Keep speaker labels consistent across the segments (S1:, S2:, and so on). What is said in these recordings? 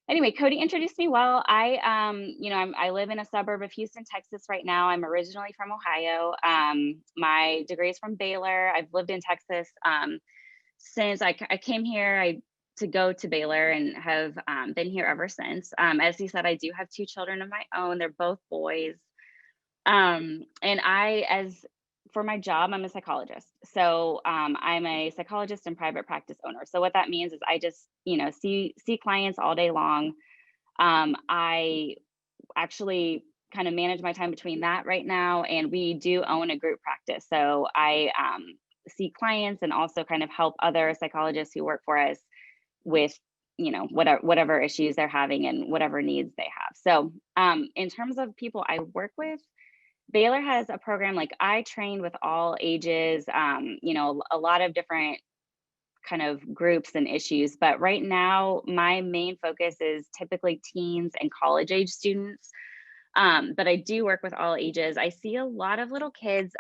S1: Anyway, Cody introduced me well. I live in a suburb of Houston, Texas right now. I'm originally from Ohio. My degree is from Baylor. I've lived in Texas since I came here. To go to Baylor and have been here ever since. As he said, I do have two children of my own. They're both boys. And as for my job, I'm a psychologist. So I'm a psychologist and private practice owner. So what that means is I just, see clients all day long. I actually kind of manage my time between that right now, and we do own a group practice. So I see clients and also kind of help other psychologists who work for us with whatever issues they're having and whatever needs they have. So in terms of people I work with, Baylor has a program. Like, I trained with all ages, a lot of different kind of groups and issues. But right now, my main focus is typically teens and college age students. But I do work with all ages. I see a lot of little kids,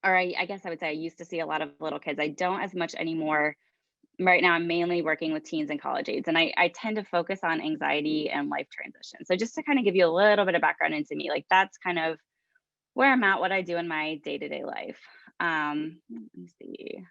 S1: or I guess I would say I used to see a lot of little kids. I don't as much anymore. Right now, I'm mainly working with teens and college age, and I tend to focus on anxiety and life transition. So just to kind of give you a little bit of background into me, like, that's kind of where I'm at, what I do in my day-to-day life. Let me see.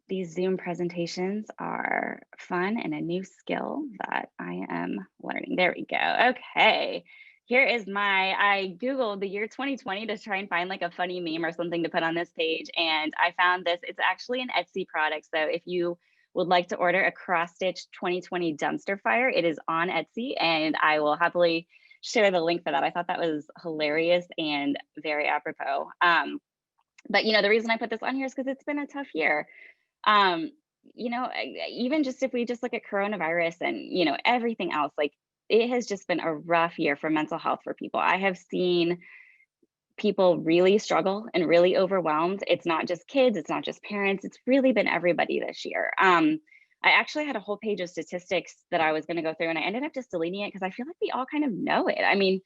S1: These Zoom presentations are fun and a new skill that I am learning. There we go. Okay. I Googled the year 2020 to try and find like a funny meme or something to put on this page. And I found this. It's actually an Etsy product. So if you would like to order a cross stitch 2020 dumpster fire, it is on Etsy, and I will happily share the link for that. I thought that was hilarious and very apropos. But the reason I put this on here is because it's been a tough year. um Even just if we just look at coronavirus and everything else, like, it has just been a rough year for mental health for people. I have seen people really struggle and really overwhelmed. It's not just kids, it's not just parents, it's really been everybody this year. I actually had a whole page of statistics that I was going to go through, and I ended up just deleting it because I feel like we all kind of know it. I mean,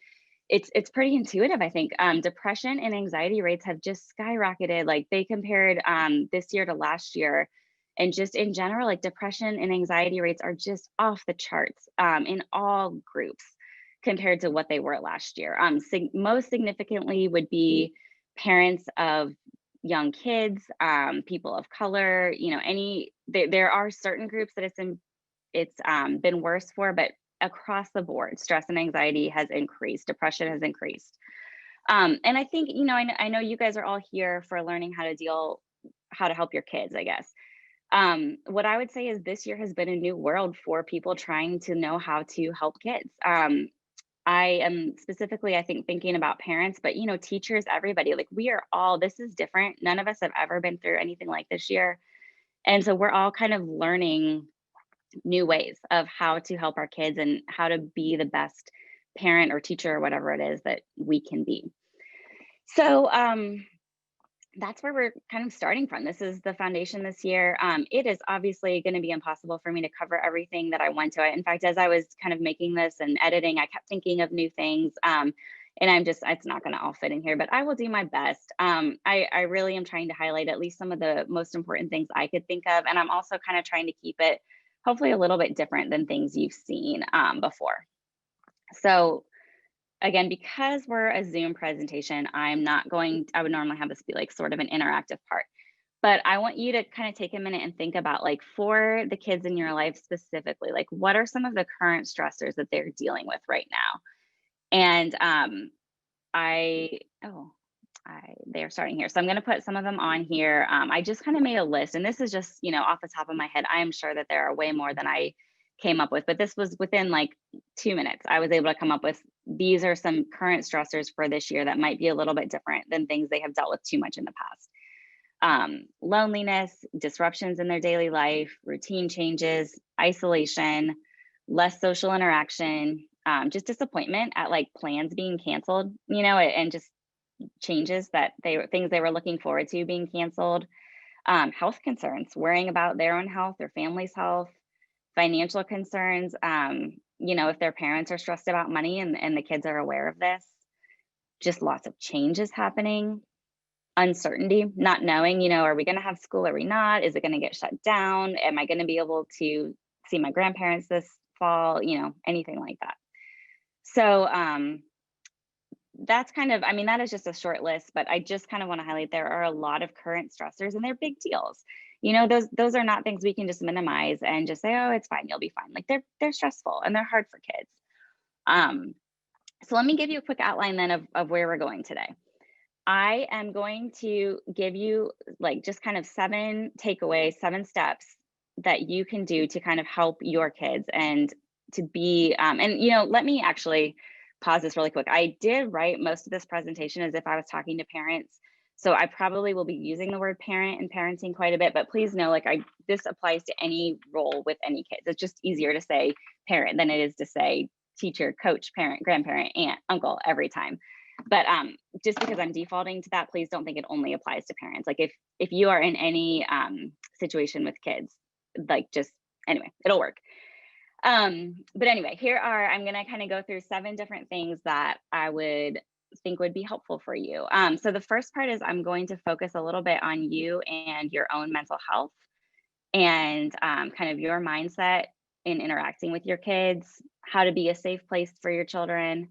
S1: it's pretty intuitive, I think. Depression and anxiety rates have just skyrocketed. Like, they compared this year to last year, and just in general, like, depression and anxiety rates are just off the charts in all groups compared to what they were last year. Most significantly would be parents of young kids, people of color. There are certain groups that it's been worse for, but across the board, stress and anxiety has increased, depression has increased. And I think, I know you guys are all here for learning how to help your kids, I guess. What I would say is this year has been a new world for people trying to know how to help kids. I am specifically, I think, thinking about parents, but teachers, everybody. Like, this is different. None of us have ever been through anything like this year. And so we're all kind of learning new ways of how to help our kids and how to be the best parent or teacher or whatever it is that we can be. So that's where we're kind of starting from. This is the foundation this year. It is obviously going to be impossible for me to cover everything that I want to. In fact, as I was kind of making this and editing, I kept thinking of new things. And it's not going to all fit in here, but I will do my best. I really am trying to highlight at least some of the most important things I could think of. And I'm also kind of trying to keep it hopefully a little bit different than things you've seen before. So again, because we're a Zoom presentation, I would normally have this be like sort of an interactive part, but I want you to kind of take a minute and think about, like, for the kids in your life specifically, like, what are some of the current stressors that they're dealing with right now? And they're starting here. So I'm going to put some of them on here. I just kind of made a list, and this is just, off the top of my head. I am sure that there are way more than I came up with, but this was within like 2 minutes. I was able to come up with, these are some current stressors for this year that might be a little bit different than things they have dealt with too much in the past. Loneliness, disruptions in their daily life, routine changes, isolation, less social interaction, just disappointment at like plans being canceled, and just changes things they were looking forward to being canceled. Health concerns, worrying about their own health, their family's health, financial concerns, if their parents are stressed about money and the kids are aware of this, just lots of changes happening, uncertainty, not knowing, are we going to have school? Are we not? Is it going to get shut down? Am I going to be able to see my grandparents this fall, anything like that. So that's kind of, I mean, that is just a short list, but I just kind of want to highlight there are a lot of current stressors and they're big deals. Those are not things we can just minimize and just say, oh, it's fine, you'll be fine. Like they're stressful and they're hard for kids. Um, so let me give you a quick outline then of where we're going today. I am going to give you like just kind of 7 takeaways, 7 steps that you can do to kind of help your kids and to be, let me actually pause this really quick. I did write most of this presentation as if I was talking to parents. So I probably will be using the word parent and parenting quite a bit, but please know, this applies to any role with any kids. It's just easier to say parent than it is to say teacher, coach, parent, grandparent, aunt, uncle every time. But just because I'm defaulting to that, please don't think it only applies to parents. Like if you are in any situation with kids, anyway, it'll work. But anyway, I'm going to kind of go through 7 different things that I would think would be helpful for you. So the first part is I'm going to focus a little bit on you and your own mental health and kind of your mindset in interacting with your kids, how to be a safe place for your children,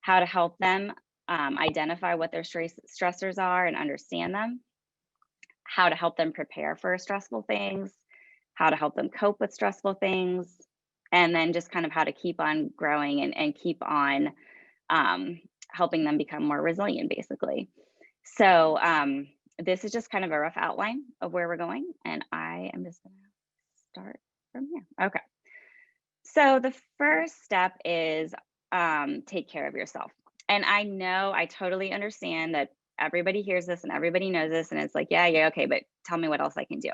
S1: how to help them identify what their stressors are and understand them, how to help them prepare for stressful things, how to help them cope with stressful things, and then just kind of how to keep on growing and keep on helping them become more resilient, basically. So this is just kind of a rough outline of where we're going, and I am just going to start from here. Okay. So the first step is take care of yourself. And I know, I totally understand that everybody hears this and everybody knows this, and it's like, yeah, okay, but tell me what else I can do.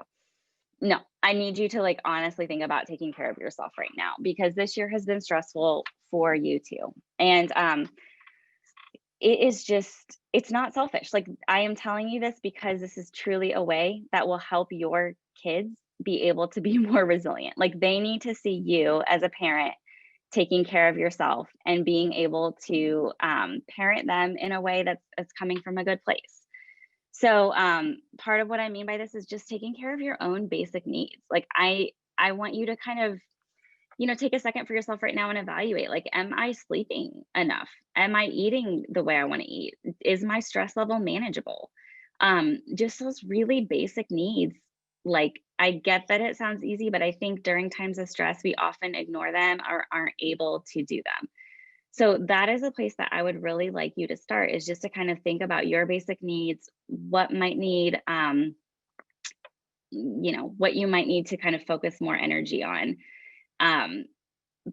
S1: No, I need you to honestly think about taking care of yourself right now, because this year has been stressful for you too. And it's not selfish. I am telling you this because this is truly a way that will help your kids be able to be more resilient. They need to see you as a parent taking care of yourself and being able to parent them in a way that's coming from a good place. So part of what I mean by this is just taking care of your own basic needs. I want you to kind of, take a second for yourself right now and evaluate, am I sleeping enough? Am I eating the way I want to eat? Is my stress level manageable? Just those really basic needs. I get that it sounds easy, but I think during times of stress, we often ignore them or aren't able to do them. So that is a place that I would really like you to start, is just to kind of think about your basic needs, what might need, what you might need to kind of focus more energy on,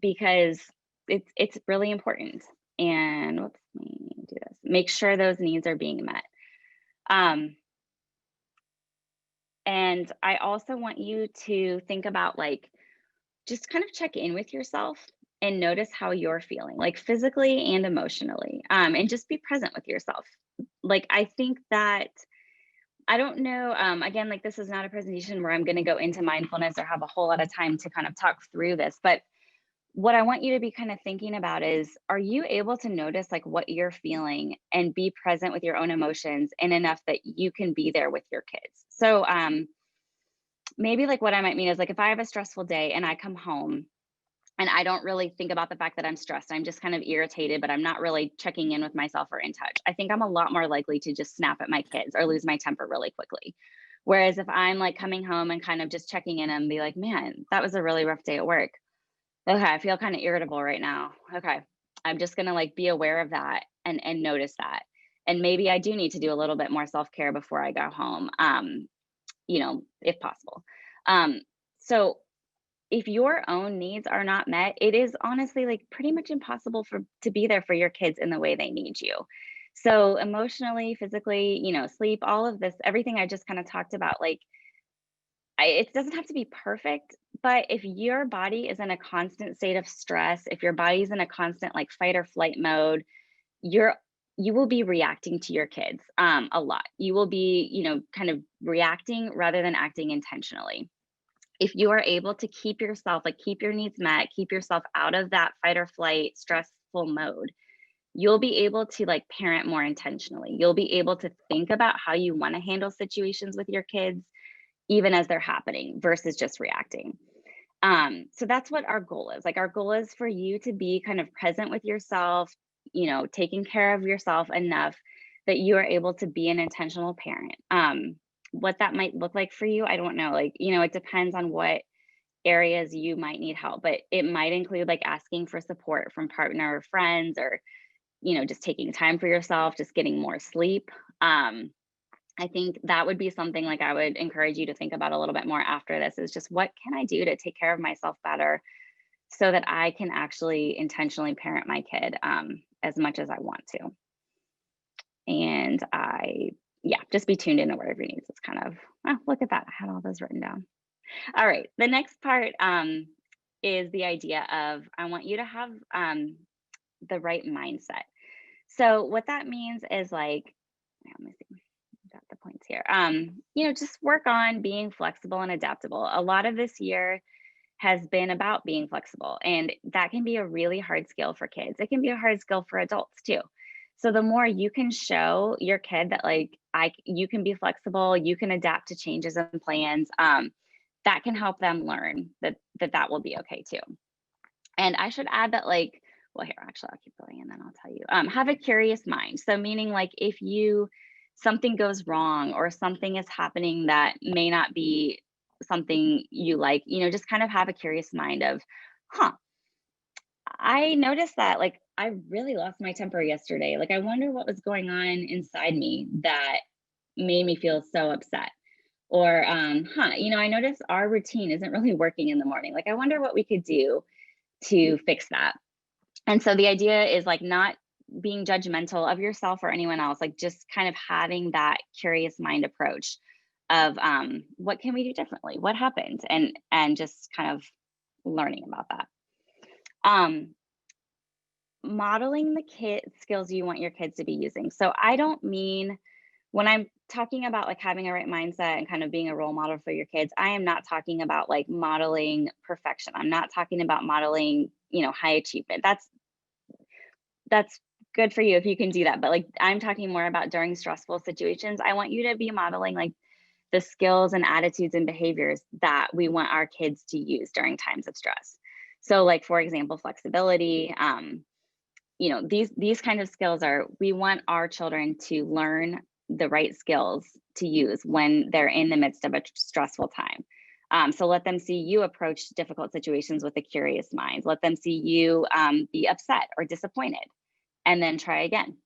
S1: because it's really important. And let me do this. Make sure those needs are being met. And I also want you to think about just kind of check in with yourself and notice how you're feeling, physically and emotionally, and just be present with yourself. I think that, I don't know, again, this is not a presentation where I'm going to go into mindfulness or have a whole lot of time to kind of talk through this, but what I want you to be kind of thinking about is, are you able to notice what you're feeling and be present with your own emotions and enough that you can be there with your kids? So maybe what I might mean is if I have a stressful day and I come home and I don't really think about the fact that I'm stressed, I'm just kind of irritated, but I'm not really checking in with myself or in touch. I think I'm a lot more likely to just snap at my kids or lose my temper really quickly. Whereas if I'm coming home and kind of just checking in and be like, man, that was a really rough day at work. Okay, I feel kind of irritable right now. Okay, I'm just gonna be aware of that and notice that. And maybe I do need to do a little bit more self-care before I go home, if possible. So if your own needs are not met, it is honestly pretty much impossible to be there for your kids in the way they need you. So emotionally, physically, sleep, all of this, everything I just kind of talked about, it doesn't have to be perfect, but if your body is in a constant state of stress, if your body's in a constant fight or flight mode, you will be reacting to your kids a lot. You will be, kind of reacting rather than acting intentionally. If you are able to keep yourself, keep your needs met, keep yourself out of that fight or flight stressful mode, you'll be able to parent more intentionally. You'll be able to think about how you want to handle situations with your kids, even as they're happening, versus just reacting. So that's what our goal is. Like our goal is for you to be kind of present with yourself, taking care of yourself enough that you are able to be an intentional parent. What that might look like for you, I don't know. Like, it depends on what areas you might need help, but it might include like asking for support from partner or friends, or, just taking time for yourself, just getting more sleep. I think that would be something like I would encourage you to think about a little bit more after this, is just what can I do to take care of myself better so that I can actually intentionally parent my kid as much as I want to. And yeah, just be tuned into whatever your needs. It's kind of, oh, look at that. I had all those written down. All right. The next part is the idea of I want you to have the right mindset. So what that means is like, let me see, got the points here. Just work on being flexible and adaptable. A lot of this year has been about being flexible, and that can be a really hard skill for kids. It can be a hard skill for adults too. So the more you can show your kid that like you can be flexible, you can adapt to changes and plans, that can help them learn that will be okay too. And I should add that like, well, here, actually, I'll keep going and then I'll tell you. Have a curious mind. So meaning like if something goes wrong or something is happening that may not be something you like, just kind of have a curious mind of, huh, I noticed that like I really lost my temper yesterday. Like I wonder what was going on inside me that made me feel so upset. Or, I noticed our routine isn't really working in the morning. Like I wonder what we could do to fix that. And so the idea is like not being judgmental of yourself or anyone else, like just kind of having that curious mind approach of what can we do differently? What happened? And just kind of learning about that. Modeling the skills you want your kids to be using. So I don't mean, when I'm talking about like having a right mindset and kind of being a role model for your kids, I am not talking about like modeling perfection. I'm not talking about modeling, high achievement. That's good for you if you can do that. But like I'm talking more about during stressful situations, I want you to be modeling like the skills and attitudes and behaviors that we want our kids to use during times of stress. So like, for example, flexibility, these kind of skills we want our children to learn the right skills to use when they're in the midst of a stressful time. So let them see you approach difficult situations with a curious mind. Let them see you be upset or disappointed, and then try again.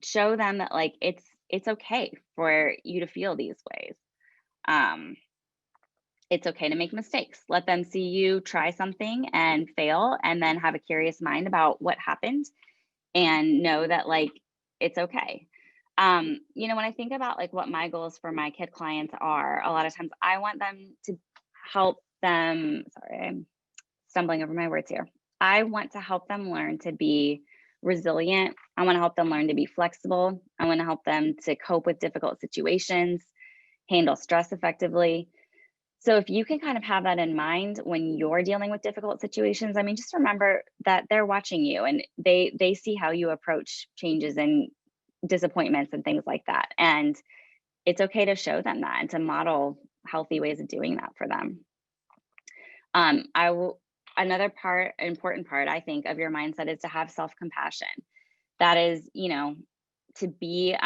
S1: Show them that like it's okay for you to feel these ways. It's okay to make mistakes. Let them see you try something and fail, and then have a curious mind about what happened, and know that like it's okay. When I think about like what my goals for my kid clients are, a lot of times I want them to help them. Sorry, I'm stumbling over my words here. I want to help them learn to be resilient. I want to help them learn to be flexible. I want to help them to cope with difficult situations, handle stress effectively. So if you can kind of have that in mind when you're dealing with difficult situations, I mean, just remember that they're watching you, and they see how you approach changes and disappointments and things like that. And it's okay to show them that and to model healthy ways of doing that for them. Another important part, I think, of your mindset is to have self-compassion. That is, to be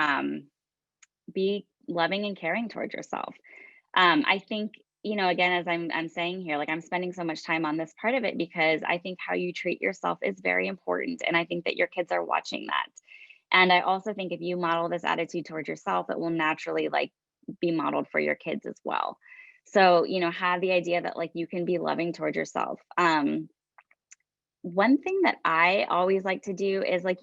S1: loving and caring towards yourself. I think, again, as I'm saying here, like I'm spending so much time on this part of it because I think how you treat yourself is very important. And I think that your kids are watching that. And I also think if you model this attitude towards yourself, it will naturally like be modeled for your kids as well. So, have the idea that like you can be loving towards yourself. One thing that I always like to do is like,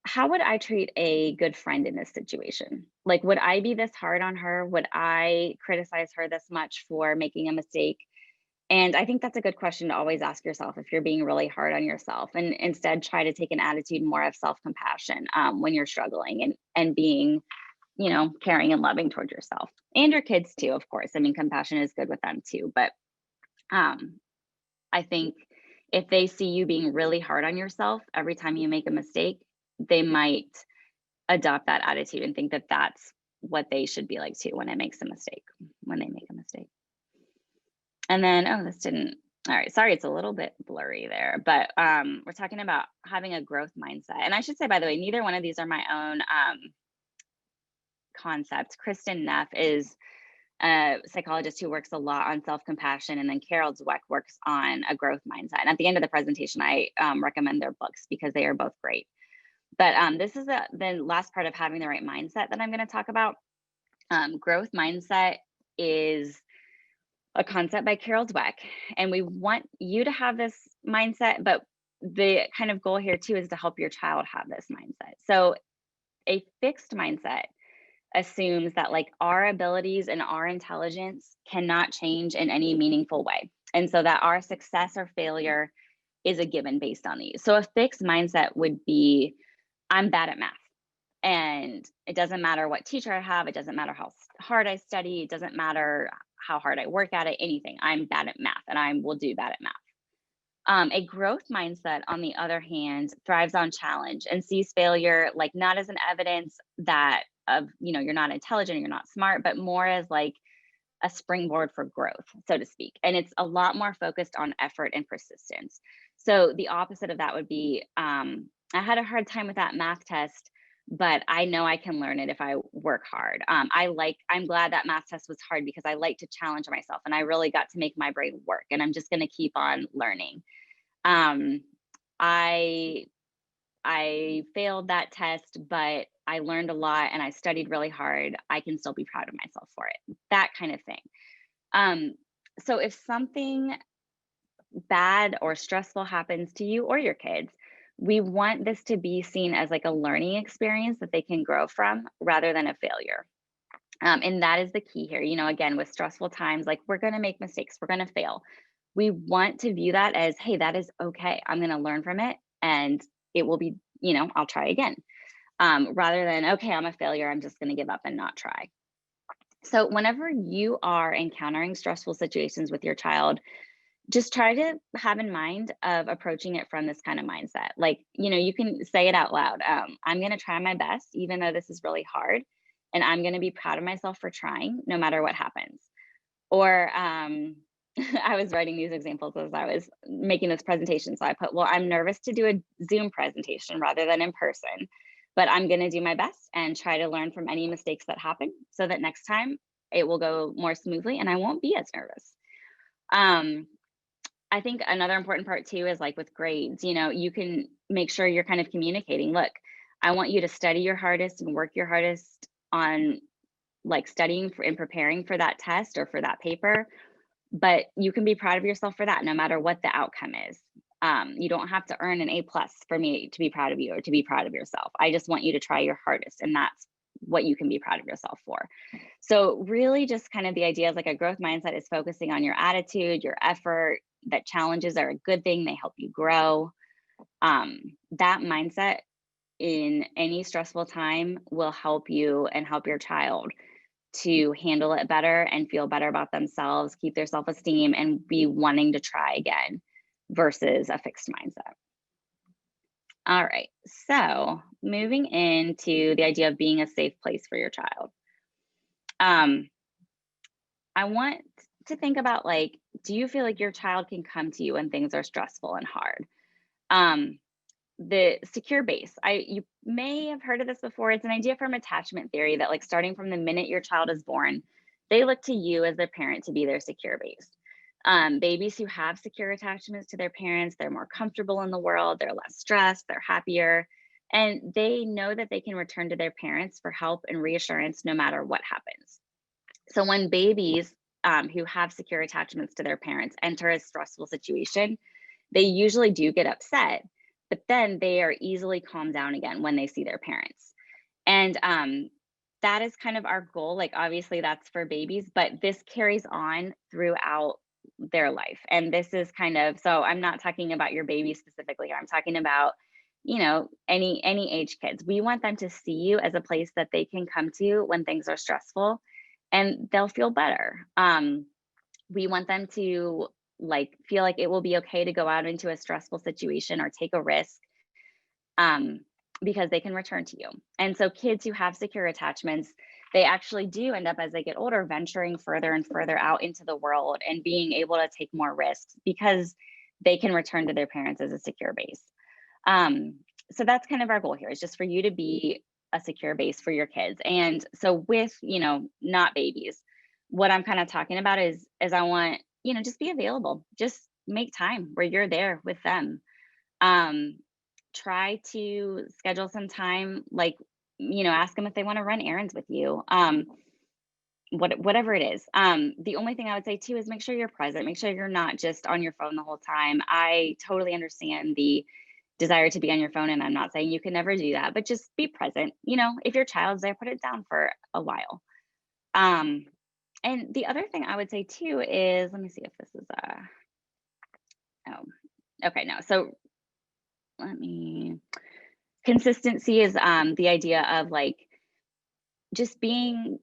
S1: how would I treat a good friend in this situation? Like, would I be this hard on her? Would I criticize her this much for making a mistake? And I think that's a good question to always ask yourself if you're being really hard on yourself, and instead try to take an attitude more of self-compassion when you're struggling, and being, caring and loving towards yourself and your kids too, of course. I mean, compassion is good with them too. But I think if they see you being really hard on yourself every time you make a mistake, they might adopt that attitude and think that that's what they should be like too when they make a mistake. And then, oh, this didn't, all right, sorry, it's a little bit blurry there, but we're talking about having a growth mindset. And I should say, by the way, neither one of these are my own concepts. Kristen Neff is a psychologist who works a lot on self-compassion, and then Carol Dweck works on a growth mindset. And at the end of the presentation, I recommend their books because they are both great. But this is the last part of having the right mindset that I'm going to talk about. Growth mindset is a concept by Carol Dweck, and we want you to have this mindset, but the kind of goal here too is to help your child have this mindset. So a fixed mindset assumes that like our abilities and our intelligence cannot change in any meaningful way. And so that our success or failure is a given based on these. So a fixed mindset would be, I'm bad at math. And it doesn't matter what teacher I have, it doesn't matter how hard I study, it doesn't matter how hard I work at it, anything. I'm bad at math and I will do bad at math. A growth mindset, on the other hand, thrives on challenge and sees failure like not as an evidence that of, you know, you're not intelligent, you're not smart, but more as like a springboard for growth, so to speak. And it's a lot more focused on effort and persistence. So the opposite of that would be, I had a hard time with that math test, but I know I can learn it if I work hard. I'm glad that math test was hard because I like to challenge myself and I really got to make my brain work, and I'm just going to keep on learning. Um, I I failed that test, but I learned a lot and I studied really hard. I can still be proud of myself for it. That kind of thing. Um, so if something bad or stressful happens to you or your kids, we want this to be seen as like a learning experience that they can grow from rather than a failure. And that is the key here. You know, again, with stressful times, like we're going to make mistakes, we're going to fail. We want to view that as, hey, that is okay. I'm going to learn from it and it will be, you know, I'll try again. Rather than, okay, I'm a failure, I'm just going to give up and not try. So, whenever you are encountering stressful situations with your child, just try to have in mind of approaching it from this kind of mindset. Like, you know, you can say it out loud. I'm going to try my best, even though this is really hard. And I'm going to be proud of myself for trying, no matter what happens. Or I was writing these examples as I was making this presentation. So I put, well, I'm nervous to do a Zoom presentation rather than in person, but I'm going to do my best and try to learn from any mistakes that happen so that next time it will go more smoothly and I won't be as nervous. Um, I think another important part too is like with grades, you know, you can make sure you're kind of communicating. Look, I want you to study your hardest and work your hardest on like studying for and preparing for that test or for that paper, but you can be proud of yourself for that no matter what the outcome is. You don't have to earn an A+ for me to be proud of you or to be proud of yourself. I just want you to try your hardest, and that's what you can be proud of yourself for. So really just kind of the idea of like a growth mindset is focusing on your attitude, your effort, that challenges are a good thing, they help you grow. That mindset in any stressful time will help you and help your child to handle it better and feel better about themselves, keep their self-esteem, and be wanting to try again versus a fixed mindset. All right, so moving into the idea of being a safe place for your child. I want to think about like, do you feel like your child can come to you when things are stressful and hard? The secure base, you may have heard of this before. It's an idea from attachment theory that like starting from the minute your child is born, they look to you as their parent to be their secure base. Babies who have secure attachments to their parents, they're more comfortable in the world, they're less stressed, they're happier, and they know that they can return to their parents for help and reassurance no matter what happens. So when babies who have secure attachments to their parents enter a stressful situation, they usually do get upset, but then they are easily calmed down again when they see their parents. And that is kind of our goal. Like, obviously, that's for babies, but this carries on throughout their life. And this is kind of, so I'm not talking about your baby specifically here. I'm talking about, you know, any age kids. We want them to see you as a place that they can come to when things are stressful and they'll feel better. We want them to like feel like it will be okay to go out into a stressful situation or take a risk, because they can return to you. And so kids who have secure attachments, they actually do end up, as they get older, venturing further and further out into the world and being able to take more risks because they can return to their parents as a secure base. Um, so that's kind of our goal here, is just for you to be a secure base for your kids. And so with, not babies, what I'm kind of talking about is I want, just be available. Just make time where you're there with them. Um, Try to schedule some time, like, ask them if they want to run errands with you. Whatever it is. The only thing I would say too is make sure you're present. Make sure you're not just on your phone the whole time. I totally understand the desire to be on your phone, and I'm not saying you can never do that, but just be present. If your child's there, put it down for a while. Um, and the other thing I would say too is, let me see if this is oh, okay, no. So let me consistency is the idea of like just being,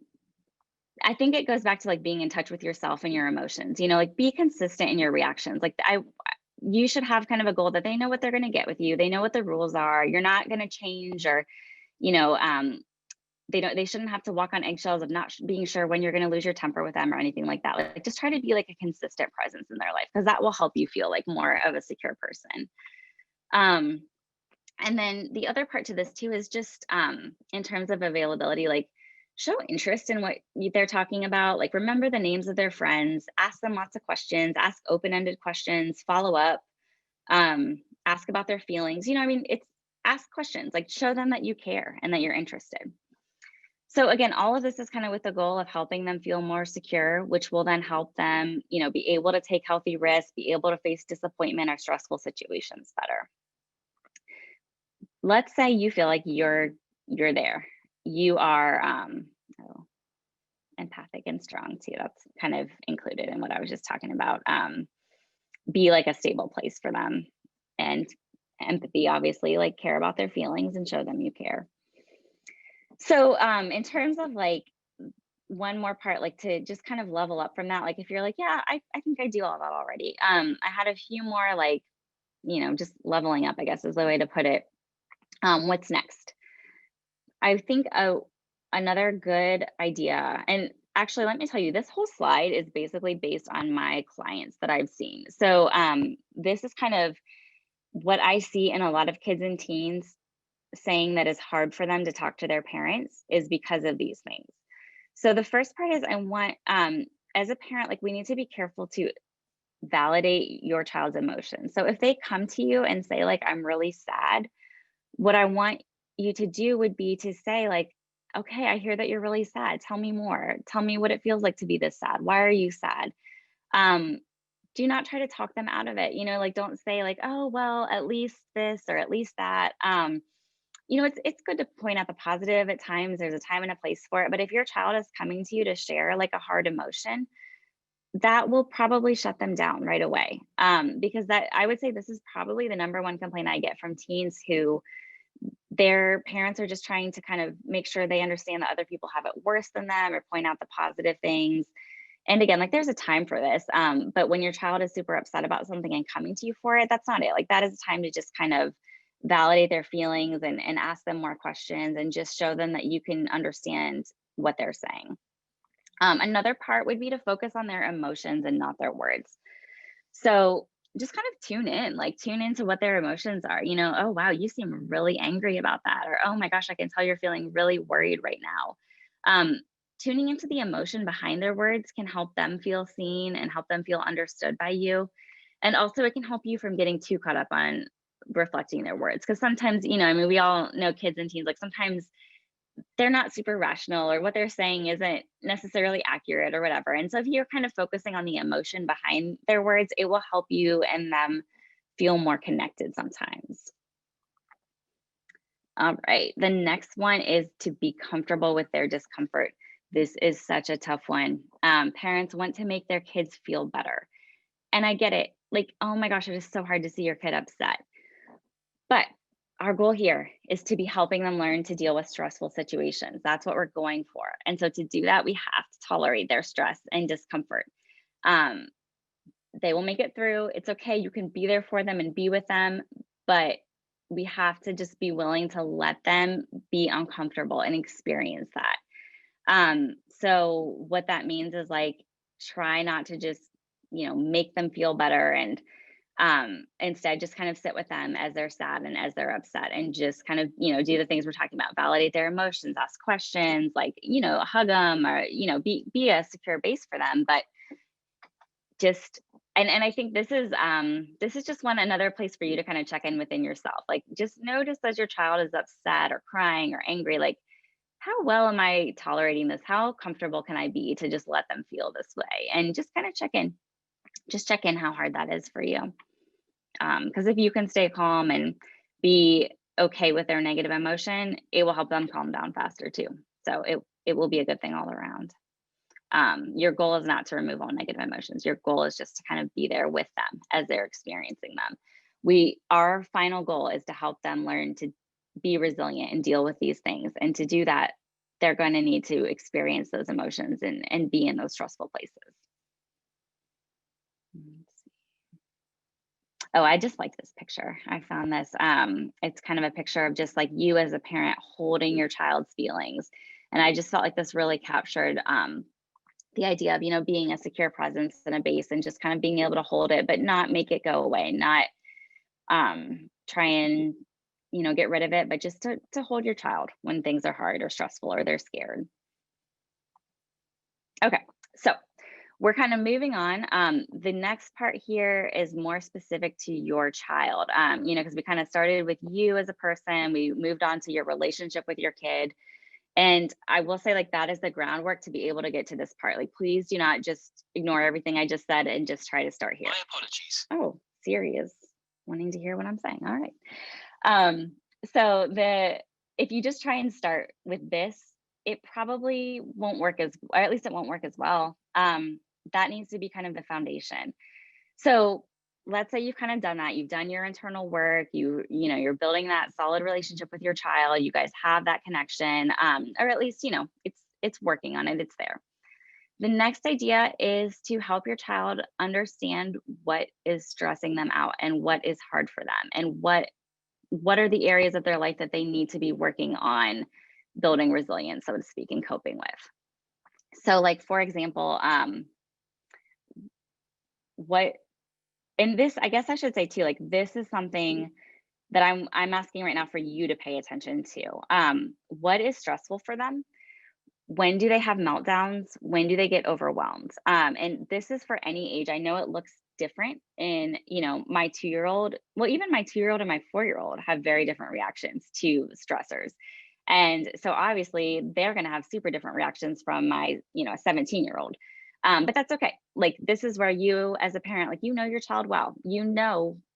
S1: I think it goes back to like being in touch with yourself and your emotions, like be consistent in your reactions. Like you should have kind of a goal that they know what they're going to get with you. They know what the rules are. You're not going to change, or, you know, um, they shouldn't have to walk on eggshells of not being sure when you're going to lose your temper with them or anything like that. Like just try to be like a consistent presence in their life, because that will help you feel like more of a secure person. Um, and then the other part to this too is just in terms of availability, like show interest in what they're talking about. Like remember the names of their friends, ask them lots of questions, ask open-ended questions, follow up, ask about their feelings. I mean, it's ask questions, like show them that you care and that you're interested. So again, all of this is kind of with the goal of helping them feel more secure, which will then help them, be able to take healthy risks, be able to face disappointment or stressful situations better. Let's say you feel like you're there. You are oh, empathic and strong too. That's kind of included in what I was just talking about. Be like a stable place for them, and empathy, obviously, like care about their feelings and show them you care. So in terms of like one more part, like to just kind of level up from that, like if you're like, yeah, I think I do all that already. I had a few more like, just leveling up, I guess is the way to put it. What's next? I think another good idea, and actually, let me tell you, this whole slide is basically based on my clients that I've seen. So this is kind of what I see in a lot of kids and teens saying that it's hard for them to talk to their parents is because of these things. So the first part is I want, as a parent, like we need to be careful to validate your child's emotions. So if they come to you and say like, I'm really sad, what I want you to do would be to say like, okay, I hear that you're really sad. Tell me more. Tell me what it feels like to be this sad. Why are you sad? Um, do not try to talk them out of it. Like don't say like, oh, well, at least this or at least that. It's good to point out the positive at times. There's a time and a place for it. But if your child is coming to you to share like a hard emotion, that will probably shut them down right away. Because that I would say this is probably the number one complaint I get from teens who their parents are just trying to kind of make sure they understand that other people have it worse than them or point out the positive things. And again, like there's a time for this. But when your child is super upset about something and coming to you for it, that's not it. Like that is a time to just kind of validate their feelings and ask them more questions and just show them that you can understand what they're saying. Another part would be to focus on their emotions and not their words. So just kind of tune into what their emotions are. Oh, wow, you seem really angry about that. Or, oh my gosh, I can tell you're feeling really worried right now. Tuning into the emotion behind their words can help them feel seen and help them feel understood by you. And also, it can help you from getting too caught up on reflecting their words. Because sometimes, I mean, we all know kids and teens, like sometimes they're not super rational or what they're saying isn't necessarily accurate or whatever. And so if you're kind of focusing on the emotion behind their words, it will help you and them feel more connected sometimes. All right. The next one is to be comfortable with their discomfort. This is such a tough one. Parents want to make their kids feel better. And I get it. Like, oh my gosh, it is so hard to see your kid upset. But our goal here is to be helping them learn to deal with stressful situations. That's what we're going for. And so to do that, we have to tolerate their stress and discomfort. Um, they will make it through. It's okay. You can be there for them and be with them, but we have to just be willing to let them be uncomfortable and experience that. So what that means is like, try not to just, make them feel better, and instead just kind of sit with them as they're sad and as they're upset, and just kind of, do the things we're talking about, validate their emotions, ask questions, like, hug them, or, be a secure base for them. But just, and I think this is just another place for you to kind of check in within yourself. Like, just notice as your child is upset or crying or angry, like, how well am I tolerating this? How comfortable can I be to just let them feel this way? And just kind of check in. Just check in how hard that is for you. Because if you can stay calm and be okay with their negative emotion, it will help them calm down faster too. So it will be a good thing all around. Your goal is not to remove all negative emotions. Your goal is just to kind of be there with them as they're experiencing them. Our final goal is to help them learn to be resilient and deal with these things. And to do that, they're going to need to experience those emotions and be in those stressful places. Oh, I just like this picture. I found this. It's kind of a picture of just like you as a parent holding your child's feelings. And I just felt like this really captured the idea of, being a secure presence and a base, and just kind of being able to hold it, but not make it go away, not try and, get rid of it, but just to hold your child when things are hard or stressful or they're scared. Okay, so we're kind of moving on. The next part here is more specific to your child, because we kind of started with you as a person, we moved on to your relationship with your kid. And I will say, like, that is the groundwork to be able to get to this part. Like, please do not just ignore everything I just said and just try to start here.
S2: My apologies.
S1: Oh, Siri is wanting to hear what I'm saying. All right. Um, so if you just try and start with this, it probably won't work or at least it won't work as well. That needs to be kind of the foundation. So let's say you've kind of done that. You've done your internal work. You're building that solid relationship with your child. You guys have that connection, or at least it's working on it. It's there. The next idea is to help your child understand what is stressing them out and what is hard for them, and what are the areas of their life that they need to be working on building resilience, so to speak, and coping with. So, like, for example, what and this, I guess I should say too, like, this is something that I'm asking right now for you to pay attention to. What is stressful for them? When do they have meltdowns? When do they get overwhelmed? And this is for any age. I know it looks different in, my 2-year-old. Well, even my 2-year-old and my 4-year-old have very different reactions to stressors. And so obviously they're going to have super different reactions from my, 17-year-old. But that's okay. Like, this is where you as a parent, like, your child well,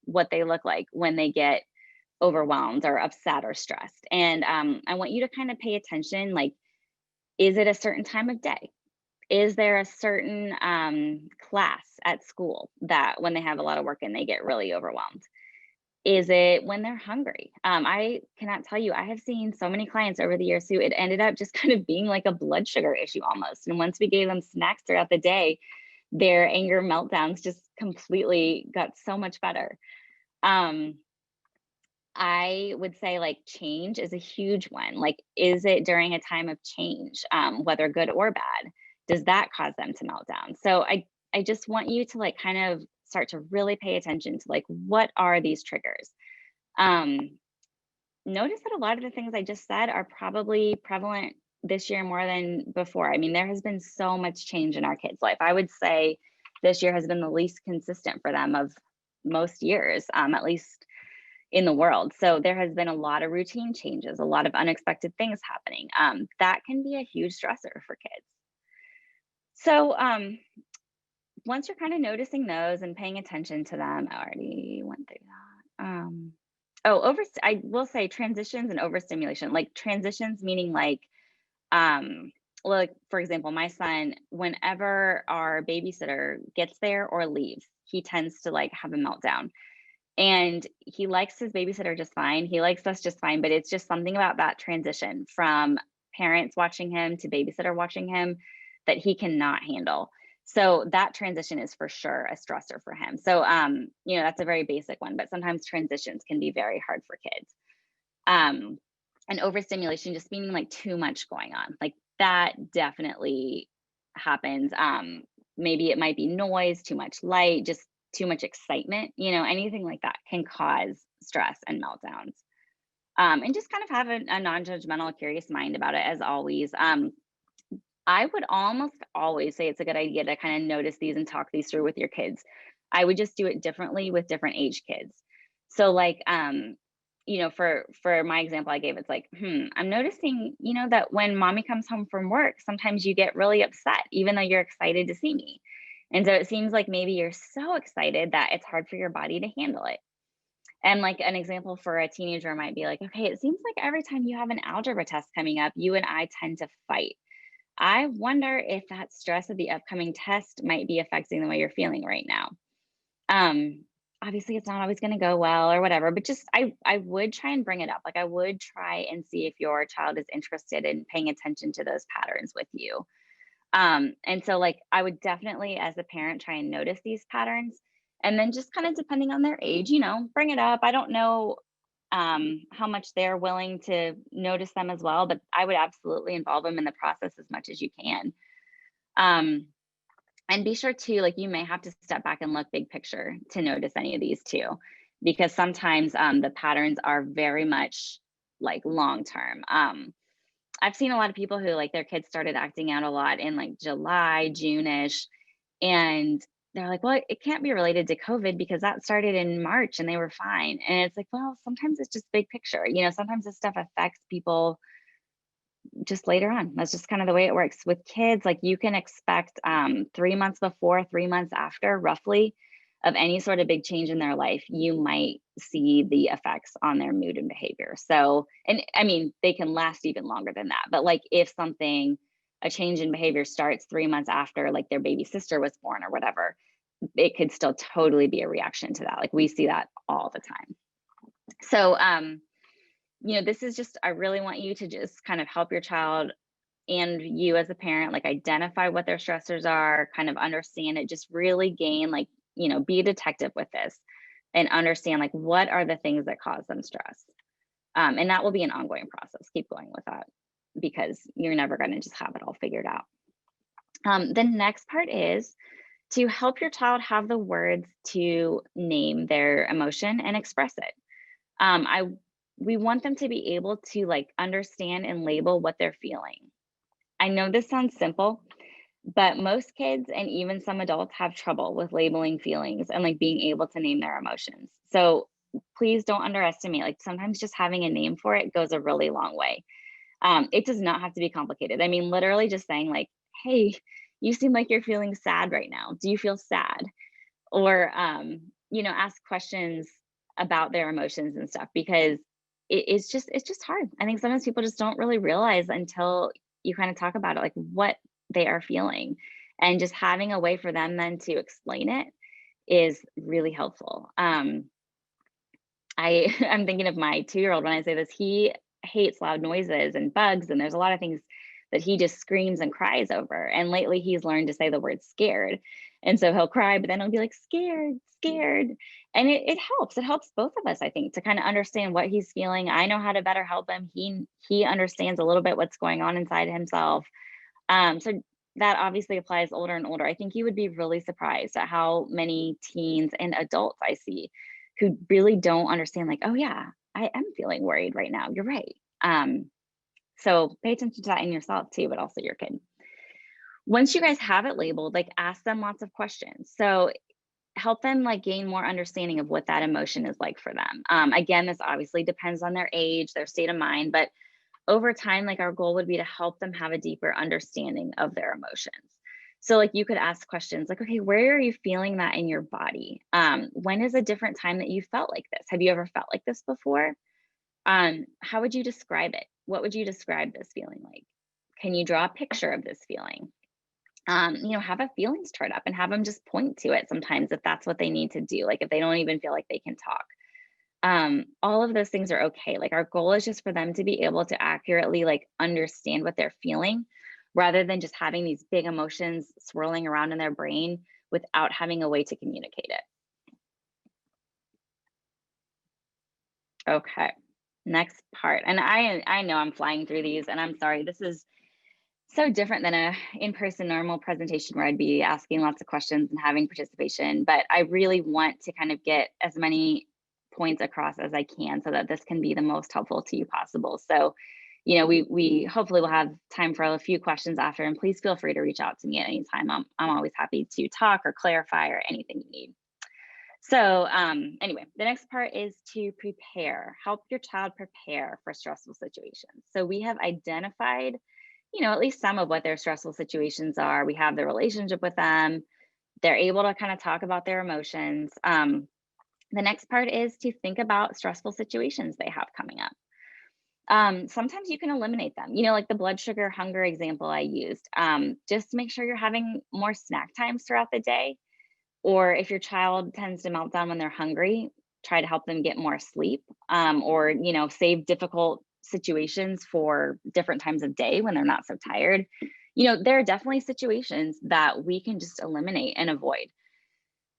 S1: what they look like when they get overwhelmed or upset or stressed. And I want you to kind of pay attention, like, is it a certain time of day? Is there a certain class at school that when they have a lot of work and they get really overwhelmed? Is it when they're hungry? I cannot tell you, I have seen so many clients over the years who it ended up just kind of being like a blood sugar issue almost. And once we gave them snacks throughout the day, their anger meltdowns just completely got so much better. I would say, like, change is a huge one. Like, is it during a time of change, whether good or bad? Does that cause them to melt down? So I just want you to, like, kind of start to really pay attention to, like, what are these triggers? Um, Notice that a lot of the things I just said are probably prevalent this year more than before. I mean, there has been so much change in our kids' life. I would say this year has been the least consistent for them of most years, at least in the world. So there has been a lot of routine changes, a lot of unexpected things happening. That can be a huge stressor for kids. So once you're kind of noticing those and paying attention to them, I already went through that. I will say transitions and overstimulation. Like, transitions meaning like, um, like, for example, my son, whenever our babysitter gets there or leaves, he tends to, like, have a meltdown. And he likes his babysitter just fine. He likes us just fine, but it's just something about that transition from parents watching him to babysitter watching him that he cannot handle. So that transition is for sure a stressor for him. So that's a very basic one, but sometimes transitions can be very hard for kids. And overstimulation just meaning like too much going on. Like, that definitely happens. Maybe it might be noise, too much light, just too much excitement, anything like that can cause stress and meltdowns. And just kind of have a non-judgmental, curious mind about it as always. I would almost always say it's a good idea to kind of notice these and talk these through with your kids. I would just do it differently with different age kids. So like for my example I gave, it's like, I'm noticing, that when mommy comes home from work, sometimes you get really upset, even though you're excited to see me. And so it seems like maybe you're so excited that it's hard for your body to handle it. And like an example for a teenager might be like, okay, it seems like every time you have an algebra test coming up, you and I tend to fight. I wonder if that stress of the upcoming test might be affecting the way you're feeling right now. Um, Obviously it's not always going to go well or whatever, but just I would try and bring it up. Like I would try and see if your child is interested in paying attention to those patterns with you. And so like I would definitely as a parent try and notice these patterns and then just kind of depending on their age, bring it up. I don't know how much they're willing to notice them as well, but I would absolutely involve them in the process as much as you can. Um, and be sure too, like you may have to step back and look big picture to notice any of these too, because sometimes the patterns are very much like long term. I've seen a lot of people who like their kids started acting out a lot in like July, June-ish, and they're like, well, it can't be related to COVID because that started in March and they were fine. And it's like, well, sometimes it's just big picture. Sometimes this stuff affects people just later on. That's just kind of the way it works with kids. Like you can expect 3 months before, 3 months after, roughly, of any sort of big change in their life, you might see the effects on their mood and behavior. So, and I mean, they can last even longer than that. But like if a change in behavior starts 3 months after like their baby sister was born or whatever, it could still totally be a reaction to that. Like we see that all the time. So, this is just, I really want you to just kind of help your child and you as a parent, like identify what their stressors are, kind of understand it, just really gain, like, be a detective with this and understand, like, what are the things that cause them stress. And that will be an ongoing process. Keep going with that because you're never going to just have it all figured out. The next part is to help your child have the words to name their emotion and express it. We want them to be able to like understand and label what they're feeling. I know this sounds simple, but most kids and even some adults have trouble with labeling feelings and like being able to name their emotions. So please don't underestimate, like sometimes just having a name for it goes a really long way. It does not have to be complicated. I mean, literally just saying like, hey, you seem like you're feeling sad right now. Do you feel sad? Or, ask questions about their emotions and stuff because it's just hard. I think sometimes people just don't really realize until you kind of talk about it, like what they are feeling, and just having a way for them then to explain it is really helpful. I'm thinking of my 2-year-old when I say this. He hates loud noises and bugs, and there's a lot of things that he just screams and cries over. And lately he's learned to say the word scared. And so he'll cry, but then he'll be like, scared, scared. And it helps. It helps both of us, I think, to kind of understand what he's feeling. I know how to better help him. He understands a little bit what's going on inside himself. So that obviously applies older and older. I think you would be really surprised at how many teens and adults I see who really don't understand, like, oh yeah, I am feeling worried right now. You're right. So pay attention to that in yourself too, but also your kid. Once you guys have it labeled, like ask them lots of questions. So help them like gain more understanding of what that emotion is like for them. Again, this obviously depends on their age, their state of mind, but over time, like our goal would be to help them have a deeper understanding of their emotions. So like you could ask questions like, okay, where are you feeling that in your body? When is a different time that you felt like this? Have you ever felt like this before? How would you describe it? What would you describe this feeling like? Can you draw a picture of this feeling? Have a feelings chart up and have them just point to it sometimes if that's what they need to do. Like if they don't even feel like they can talk. All of those things are okay. Like our goal is just for them to be able to accurately like understand what they're feeling rather than just having these big emotions swirling around in their brain without having a way to communicate it. Okay. Next part. And I know I'm flying through these and I'm sorry. This is So different than a in-person normal presentation where I'd be asking lots of questions and having participation, but I really want to kind of get as many points across as I can so that this can be the most helpful to you possible. So, we hopefully will have time for a few questions after, and please feel free to reach out to me at any time. I'm always happy to talk or clarify or anything you need. So, anyway, the next part is to prepare, help your child prepare for stressful situations. So we have identified, at least some of what their stressful situations are. We have the relationship with them. They're able to kind of talk about their emotions. The next part is to think about stressful situations they have coming up. Sometimes you can eliminate them, like the blood sugar hunger example I used. Just make sure you're having more snack times throughout the day. Or if your child tends to melt down when they're hungry, try to help them get more sleep, or, save difficult situations for different times of day when they're not so tired. There are definitely situations that we can just eliminate and avoid.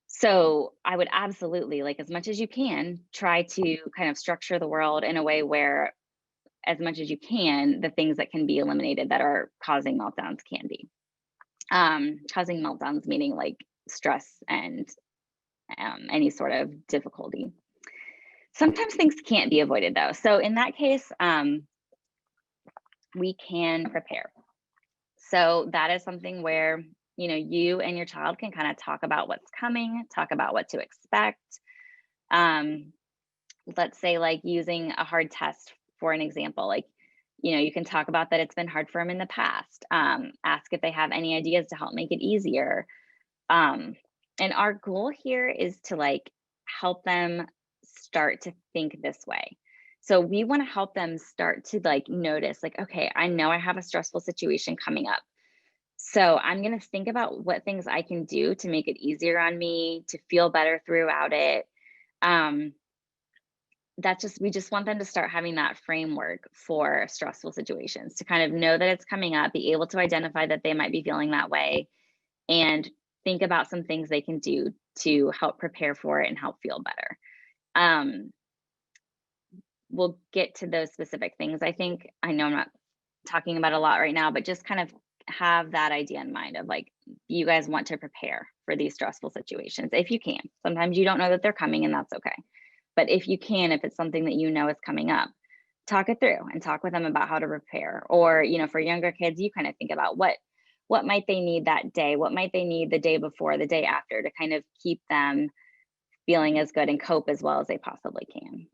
S1: So I would absolutely, like, as much as you can, try to kind of structure the world in a way where, as much as you can, the things that can be eliminated that are causing meltdowns can be. Causing meltdowns meaning like stress and any sort of difficulty. Sometimes things can't be avoided though. So in that case, we can prepare. So that is something where, you and your child can kind of talk about what's coming, talk about what to expect. Um, let's say like using a hard test for an example, like, you can talk about that it's been hard for them in the past. Ask if they have any ideas to help make it easier. And our goal here is to like help them start to think this way. So we want to help them start to like notice, like, okay, I know I have a stressful situation coming up. So I'm going to think about what things I can do to make it easier on me, to feel better throughout it. Um, we just want them to start having that framework for stressful situations, to kind of know that it's coming up, be able to identify that they might be feeling that way, and think about some things they can do to help prepare for it and help feel better. Um, we'll get to those specific things. I know I'm not talking about a lot right now, but just kind of have that idea in mind of like, you guys want to prepare for these stressful situations if you can. Sometimes you don't know that they're coming, and that's okay. But if you can, if it's something that you know is coming up, talk it through and talk with them about how to prepare. Or, for younger kids, you kind of think about what might they need that day? What might they need the day before, the day after, to kind of keep them feeling as good and cope as well as they possibly can.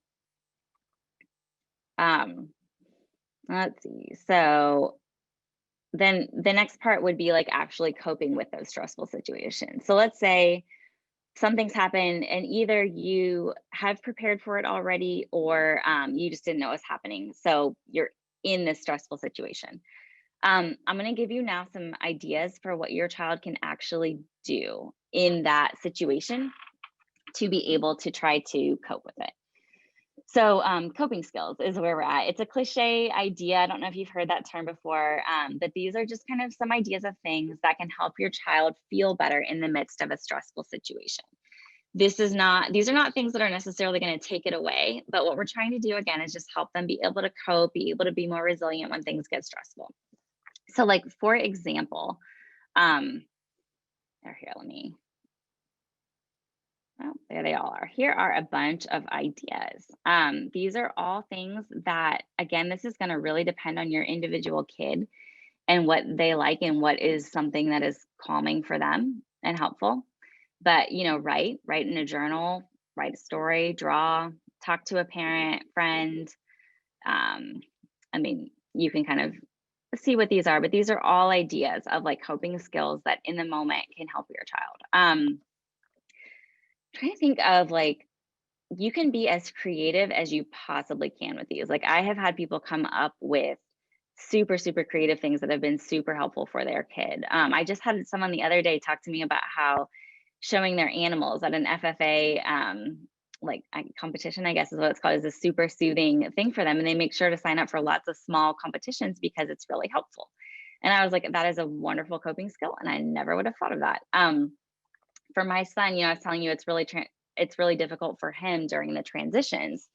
S1: Let's see. So then the next part would be like actually coping with those stressful situations. So let's say something's happened and either you have prepared for it already, or you just didn't know it was happening. So you're in this stressful situation. I'm going to give you now some ideas for what your child can actually do in that situation to be able to try to cope with it. So, coping skills is where we're at. It's a cliche idea. I don't know if you've heard that term before, but these are just kind of some ideas of things that can help your child feel better in the midst of a stressful situation. These are not things that are necessarily going to take it away, but what we're trying to do again is just help them be able to cope, be able to be more resilient when things get stressful. So like, for example, there they all are. Here are a bunch of ideas. These are all things that, again, this is going to really depend on your individual kid and what they like and what is something that is calming for them and helpful. But, write in a journal, write a story, draw, talk to a parent, friend. You can kind of see what these are, but these are all ideas of like coping skills that in the moment can help your child. Trying to think of like, you can be as creative as you possibly can with these. Like, I have had people come up with super, super creative things that have been super helpful for their kid. I just had someone the other day talk to me about how showing their animals at an FFA competition, I guess is what it's called, is a super soothing thing for them. And they make sure to sign up for lots of small competitions because it's really helpful. And I was like, that is a wonderful coping skill. And I never would have thought of that. For my son, I was telling you, it's really difficult for him during the transitions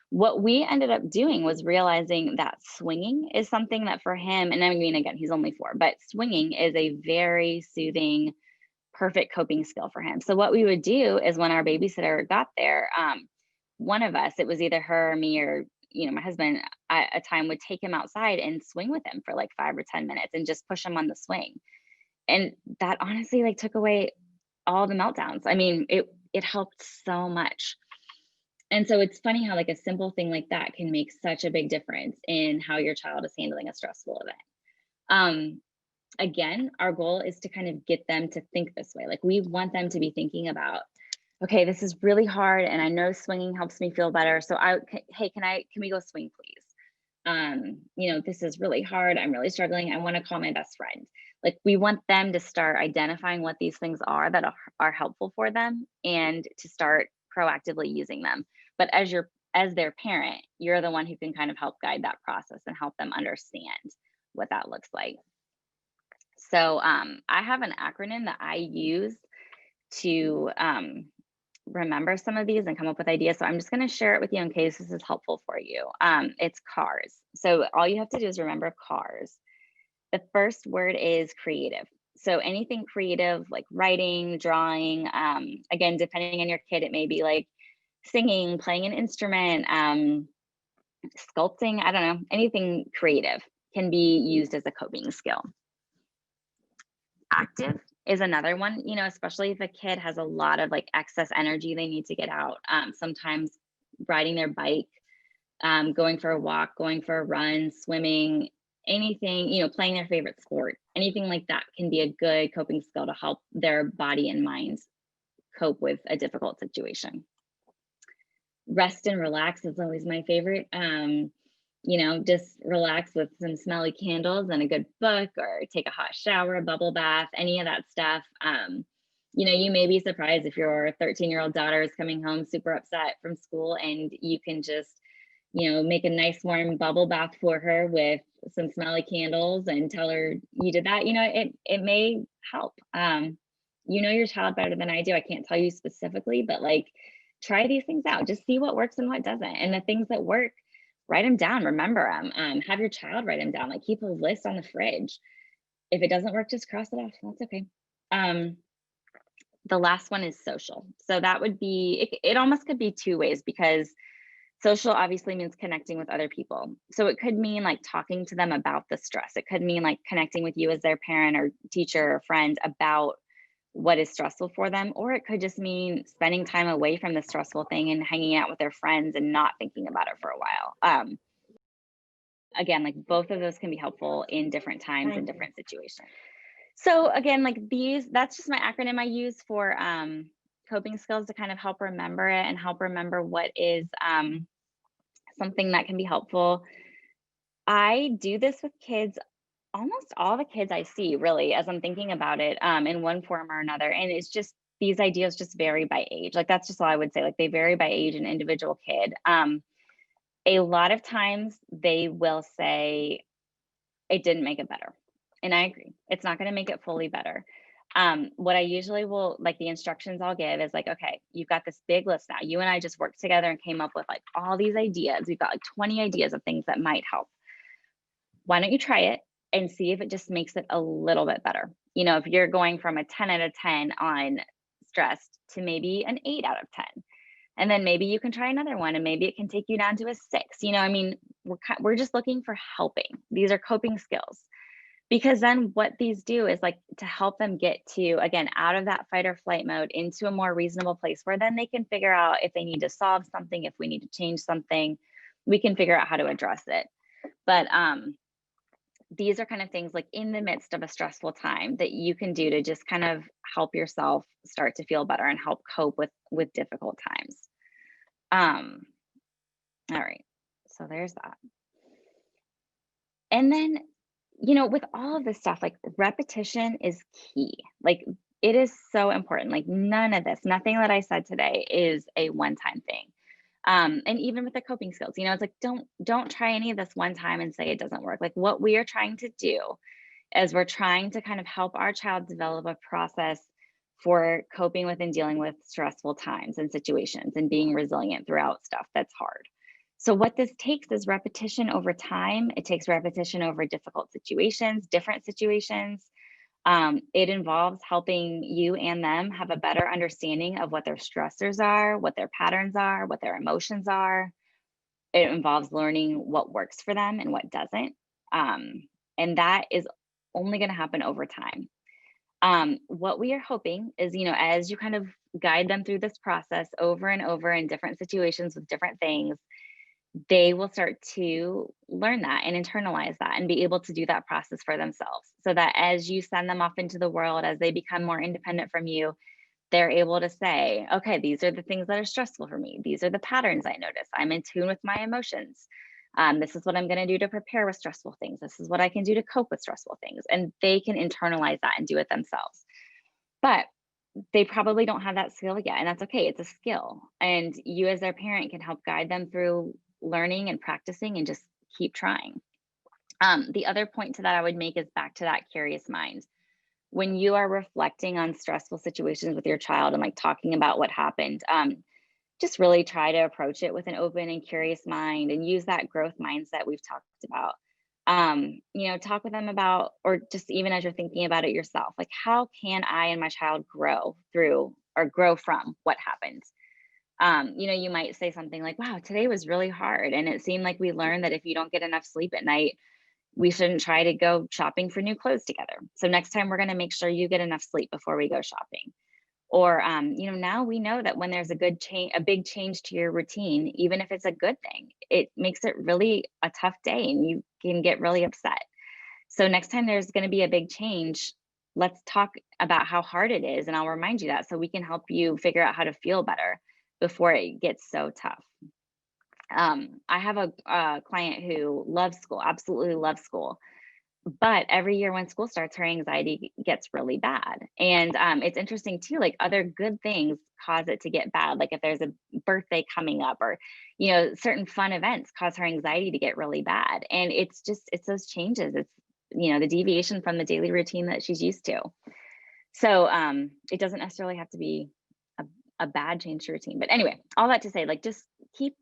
S1: What we ended up doing was realizing that swinging is something that for him, and I mean, again, he's only 4, but swinging is a very soothing, perfect coping skill for him. So what we would do is when our babysitter got there, one of us, it was either her or me or my husband, at a time would take him outside and swing with him for like 5 or 10 minutes and just push him on the swing. And that honestly like took away all the meltdowns. I mean, it helped so much. And so it's funny how like a simple thing like that can make such a big difference in how your child is handling a stressful event. Um, Again, our goal is to kind of get them to think this way. Like we want them to be thinking about, okay, this is really hard and I know swinging helps me feel better. So hey, can we go swing please? This is really hard. I'm really struggling. I want to call my best friend. Like we want them to start identifying what these things are that are helpful for them and to start proactively using them. But as their parent, you're the one who can kind of help guide that process and help them understand what that looks like. So I have an acronym that I use to remember some of these and come up with ideas. So I'm just going to share it with you in case this is helpful for you. It's cars. So all you have to do is remember cars. The first word is creative. So anything creative like writing, drawing, again, depending on your kid, it may be like singing, playing an instrument, sculpting, I don't know, anything creative can be used as a coping skill. Active is another one, especially if a kid has a lot of like excess energy they need to get out. Sometimes riding their bike, going for a walk, going for a run, swimming, anything, playing their favorite sport, anything like that can be a good coping skill to help their body and mind cope with a difficult situation. Rest and relax is always my favorite. Just relax with some smelly candles and a good book, or take a hot shower, a bubble bath, any of that stuff. You may be surprised if your 13-year-old daughter is coming home super upset from school and you can just, make a nice warm bubble bath for her with some smelly candles and tell her you did that. It may help. Your child better than I do. I can't tell you specifically, but like try these things out. Just see what works and what doesn't. And the things that work, write them down, remember them, have your child write them down, like keep a list on the fridge. If it doesn't work, just cross it off. That's okay. The last one is social. So that would be, it almost could be 2 ways, because social obviously means connecting with other people. So it could mean like talking to them about the stress. It could mean like connecting with you as their parent or teacher or friend about what is stressful for them, or it could just mean spending time away from the stressful thing and hanging out with their friends and not thinking about it for a while. Again, like both of those can be helpful in different times and different situations. So again, like that's just my acronym I use for coping skills to kind of help remember it and help remember what is something that can be helpful. I do this with kids, almost all the kids I see, really, as I'm thinking about it, in one form or another. And it's just, these ideas just vary by age. Like that's just all I would say. Like they vary by age and individual kid. A lot of times they will say, it didn't make it better. And I agree. It's not going to make it fully better. What I usually will, like the instructions I'll give is like, okay, you've got this big list now. You and I just worked together and came up with like all these ideas. We've got like 20 ideas of things that might help. Why don't you try it and see if it just makes it a little bit better? If you're going from a 10 out of 10 on stressed to maybe an 8 out of 10. And then maybe you can try another one and maybe it can take you down to a 6. We're just looking for helping. These are coping skills. Because then what these do is like to help them get to, again, out of that fight or flight mode into a more reasonable place where then they can figure out if they need to solve something, if we need to change something, we can figure out how to address it. But these are kind of things like in the midst of a stressful time that you can do to just kind of help yourself start to feel better and help cope with difficult times. All right, so there's that. And then, with all of this stuff, like repetition is key. Like it is so important. Like nothing that I said today is a one-time thing. And even with the coping skills, it's like, don't try any of this one time and say it doesn't work. Like what we are trying to do is we're trying to kind of help our child develop a process for coping with and dealing with stressful times and situations and being resilient throughout stuff that's hard. So what this takes is repetition over time. It takes repetition over difficult situations, different situations. It involves helping you and them have a better understanding of what their stressors are, what their patterns are, what their emotions are. It involves learning what works for them and what doesn't. Um, and that is only going to happen over time. What we are hoping is, as you kind of guide them through this process over and over in different situations with different things, they will start to learn that and internalize that and be able to do that process for themselves. So that as you send them off into the world, as they become more independent from you, they're able to say, okay, these are the things that are stressful for me. These are the patterns I notice. I'm in tune with my emotions. This is what I'm going to do to prepare with stressful things. This is what I can do to cope with stressful things. And they can internalize that and do it themselves. But they probably don't have that skill yet. And that's okay. It's a skill. And you, as their parent, can help guide them through learning and practicing and just keep trying. The other point to that I would make is back to that curious mind. When you are reflecting on stressful situations with your child and like talking about what happened, just really try to approach it with an open and curious mind and use that growth mindset we've talked about. Talk with them about, or just even as you're thinking about it yourself, like how can I and my child grow through or grow from what happened? You might say something like, wow, today was really hard. And it seemed like we learned that if you don't get enough sleep at night, we shouldn't try to go shopping for new clothes together. So next time we're going to make sure you get enough sleep before we go shopping. Or, now we know that when there's a big change to your routine, even if it's a good thing, it makes it really a tough day and you can get really upset. So next time there's going to be a big change, let's talk about how hard it is. And I'll remind you that so we can help you figure out how to feel better before it gets so tough. I have a client who loves school, absolutely loves school. But every year when school starts, her anxiety gets really bad. And it's interesting too, like other good things cause it to get bad. Like if there's a birthday coming up or, certain fun events cause her anxiety to get really bad. And it's those changes. It's, the deviation from the daily routine that she's used to. So it doesn't necessarily have to be a bad change to routine. But anyway, all that to say, like just keep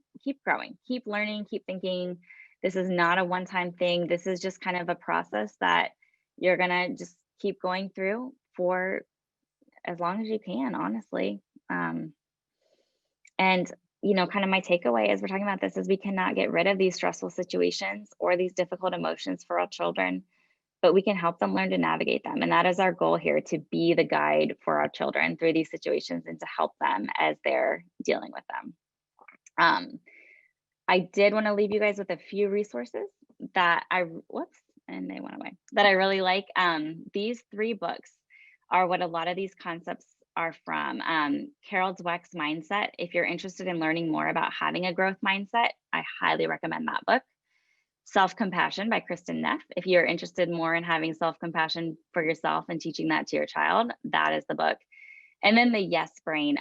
S1: growing, keep learning, keep thinking. This is not a one-time thing. This is just kind of a process that you're gonna just keep going through for as long as you can, honestly. And kind of my takeaway as we're talking about this is we cannot get rid of these stressful situations or these difficult emotions for our children, but we can help them learn to navigate them. And that is our goal here, to be the guide for our children through these situations and to help them as they're dealing with them. I did want to leave you guys with a few resources that and they went away, that I really like. These 3 books are what a lot of these concepts are from. Carol Dweck's Mindset. If you're interested in learning more about having a growth mindset, I highly recommend that book. Self-Compassion by Kristen Neff. If you're interested more in having self-compassion for yourself and teaching that to your child, that is the book. And then the Yes Brain.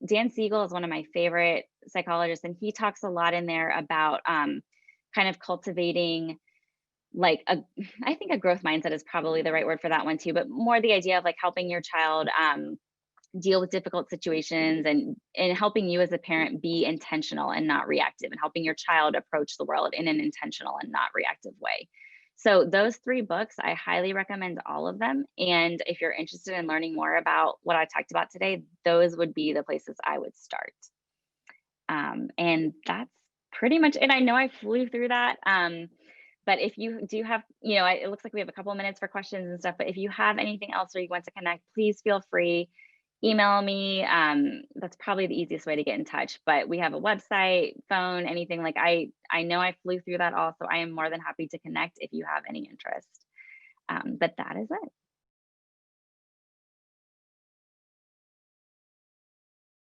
S1: Dan Siegel is one of my favorite psychologists, and he talks a lot in there about kind of cultivating I think a growth mindset is probably the right word for that one too, but more the idea of like helping your child deal with difficult situations and helping you as a parent be intentional and not reactive, and helping your child approach the world in an intentional and not reactive way. So those 3 books, I highly recommend all of them. And if you're interested in learning more about what I talked about today, those would be the places I would start. And that's pretty much it. I know I flew through that. But if you do have, it looks like we have a couple of minutes for questions and stuff, but if you have anything else or you want to connect, please feel free. Email me. That's probably the easiest way to get in touch, but we have a website, phone, anything. Like I know I flew through that all, so I am more than happy to connect if you have any interest. But that is it.